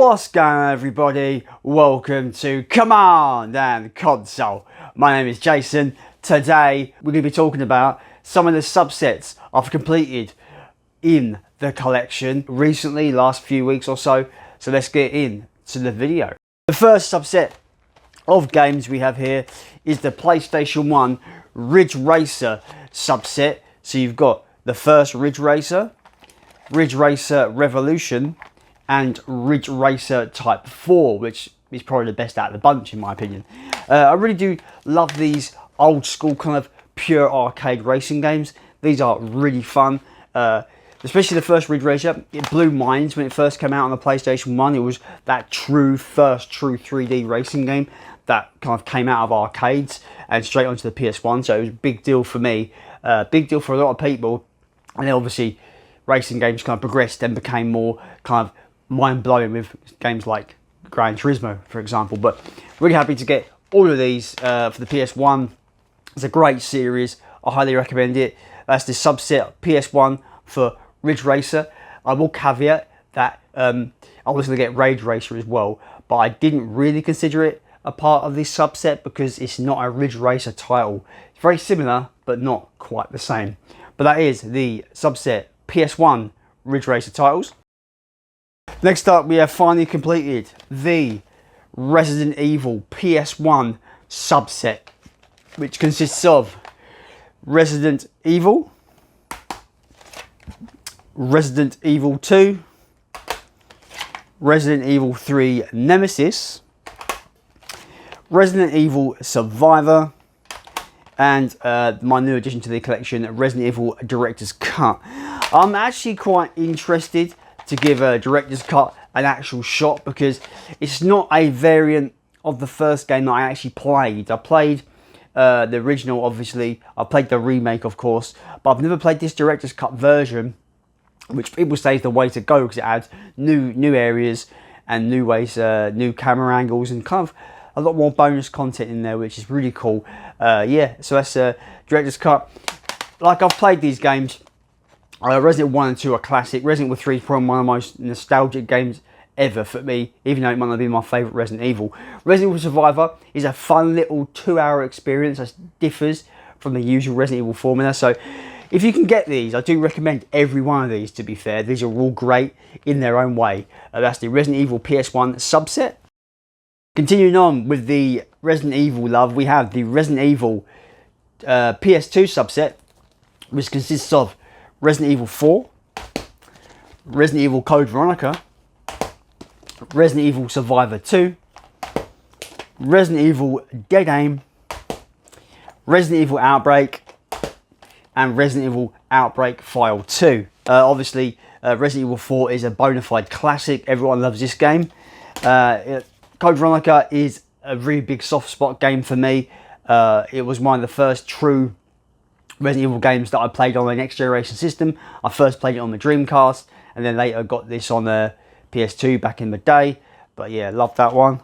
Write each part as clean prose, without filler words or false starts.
What's going on, everybody? Welcome to Command and Console. My name is Jason. Today we're going to be talking about some of the subsets I've completed in the collection recently, last few weeks or so. So let's get into the video. The first subset of games we have here is the PlayStation 1 Ridge Racer subset. So you've got the first Ridge Racer, Ridge Racer Revolution, and Ridge Racer Type 4, which is probably the best out of the bunch in my opinion. I really do love these old school kind of pure arcade racing games. These are really fun, especially the first Ridge Racer. It blew minds when it first came out on the PlayStation 1. It was that first true 3D racing game that kind of came out of arcades and straight onto the PS1, so it was a big deal for me, big deal for a lot of people. And then obviously racing games kind of progressed and became more kind of mind-blowing with games like Gran Turismo, for example. But really happy to get all of these for the PS1. It's a great series. I highly recommend it. That's the subset PS1 for Ridge Racer. I will caveat that I was going to get Ridge Racer as well, but I didn't really consider it a part of this subset because it's not a Ridge Racer title. It's very similar, but not quite the same. But that is the subset PS1 Ridge Racer titles. Next up, we have finally completed the Resident Evil PS1 subset, which consists of Resident Evil, Resident Evil 2, Resident Evil 3 Nemesis, Resident Evil Survivor, and my new addition to the collection, Resident Evil Director's Cut. I'm actually quite interested to give a Director's Cut an actual shot because it's not a variant of the first game that I actually played. I played the original, obviously. I played the remake, of course, but I've never played this Director's Cut version, which people say is the way to go because it adds new areas and new ways, new camera angles, and kind of a lot more bonus content in there, which is really cool. Yeah, so that's Director's Cut. Like, I've played these games. Resident Evil 1 and 2 are classic. Resident Evil 3 is probably one of the most nostalgic games ever for me, even though it might not be my favourite Resident Evil. Resident Evil Survivor is a fun little 2-hour experience that differs from the usual Resident Evil formula. So if you can get these, I do recommend every one of these, to be fair. These are all great in their own way. That's the Resident Evil PS1 subset. Continuing on with the Resident Evil love, we have the Resident Evil PS2 subset, which consists of Resident Evil 4, Resident Evil Code Veronica, Resident Evil Survivor 2, Resident Evil Dead Aim, Resident Evil Outbreak, and Resident Evil Outbreak File 2. Obviously, Resident Evil 4 is a bona fide classic. Everyone loves this game. Code Veronica is a really big soft spot game for me. It was one of the first true Resident Evil games that I played on the next generation system. I first played it on the Dreamcast, and then later got this on the PS2 back in the day. But yeah, love that one.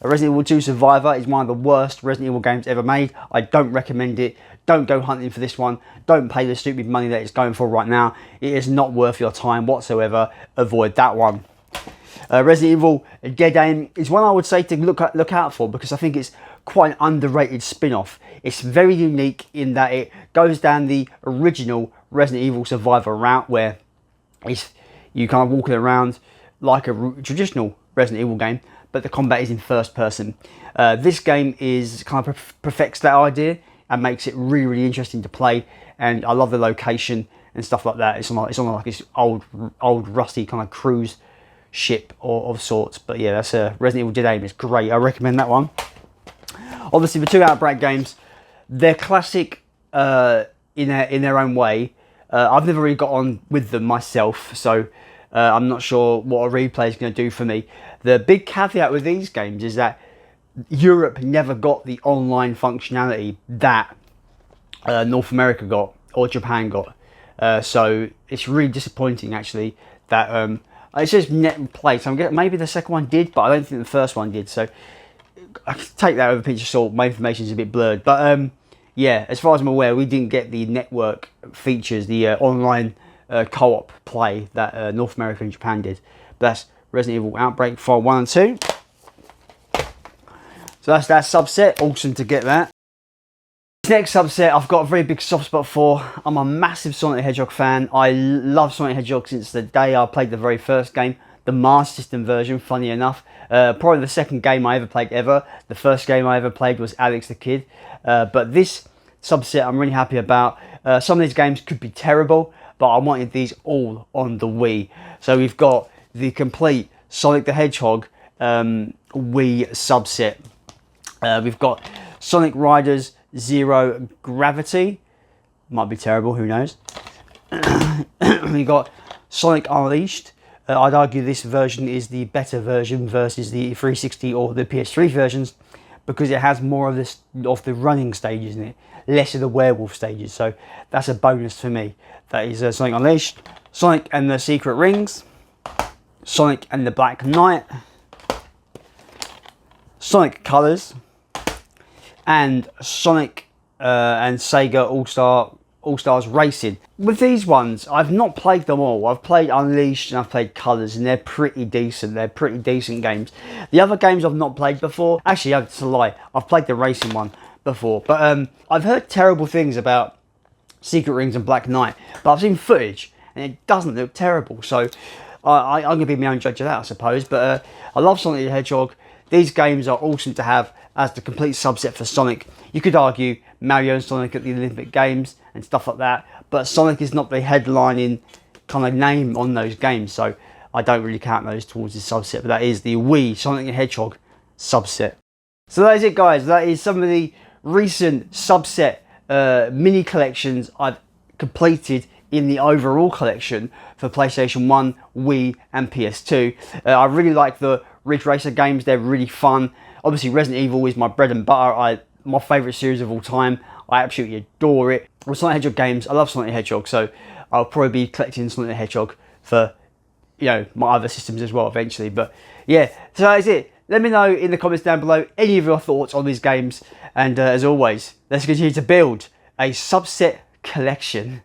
Resident Evil 2 Survivor is one of the worst Resident Evil games ever made. I don't recommend it. Don't go hunting for this one. Don't pay the stupid money that it's going for right now. It is not worth your time whatsoever. Avoid that one. Resident Evil Dead Aim is one I would say to look out for because I think it's quite an underrated spin-off. It's very unique in that it goes down the original Resident Evil Survivor route where you kind of walking around like a traditional Resident Evil game, but the combat is in first person. This game is kind of perfects that idea and makes it really interesting to play, and I love the location and stuff like that. It's on like this old rusty kind of cruise ship of sorts. But yeah, that's Resident Evil Dead Aim. It's great. I recommend that one. Obviously, the two Outbreak games, they're classic in their own way. I've never really got on with them myself, so I'm not sure what a replay is going to do for me. The big caveat with these games is that Europe never got the online functionality that North America got or Japan got. So it's really disappointing actually that it says net play. So I'm getting, maybe the second one did, but I don't think the first one did. So I take that with a pinch of salt. My information is a bit blurred, but yeah, as far as I'm aware, we didn't get the network features, the online co-op play that North America and Japan did. But that's Resident Evil Outbreak File 1 and 2. So that's that subset, awesome to get that. This next subset I've got a very big soft spot for. I'm a massive Sonic the Hedgehog fan. I love Sonic the Hedgehog since the day I played the very first game, the Master System version, funny enough. Probably the second game I ever played ever. The first game I ever played was Alex the Kid. But this subset I'm really happy about. Some of these games could be terrible, but I wanted these all on the Wii. So we've got the complete Sonic the Hedgehog Wii subset. We've got Sonic Riders Zero Gravity. Might be terrible, who knows. We've got Sonic Unleashed. I'd argue this version is the better version versus the 360 or the PS3 versions, because it has more of this of the running stages in it, less of the werewolf stages. So that's a bonus for me. That is Sonic Unleashed, Sonic and the Secret Rings, Sonic and the Black Knight, Sonic Colors, and Sonic and Sega All-Stars Racing. With these ones, I've not played them all. I've played Unleashed and I've played Colors, and they're pretty decent. They're pretty decent games. The other games I've not played before, actually, that's a lie. I've played the racing one before, but I've heard terrible things about Secret Rings and Black Knight, but I've seen footage and it doesn't look terrible. So I'm going to be my own judge of that, I suppose. But I love Sonic the Hedgehog. These games are awesome to have as the complete subset for Sonic. You could argue Mario and Sonic at the Olympic Games and stuff like that, but Sonic is not the headlining kind of name on those games, so I don't really count those towards the subset, but that is the Wii Sonic the Hedgehog subset. So that is it, guys. That is some of the recent subset mini collections I've completed in the overall collection for PlayStation 1, Wii and PS2. I really like the Ridge Racer games. They're really fun. Obviously Resident Evil is my bread and butter. My favourite series of all time. I absolutely adore it. With Sonic the Hedgehog games, I love Sonic the Hedgehog, so I'll probably be collecting Sonic the Hedgehog for, you know, my other systems as well eventually. But yeah, so that's it. Let me know in the comments down below any of your thoughts on these games, and as always, let's continue to build a subset collection.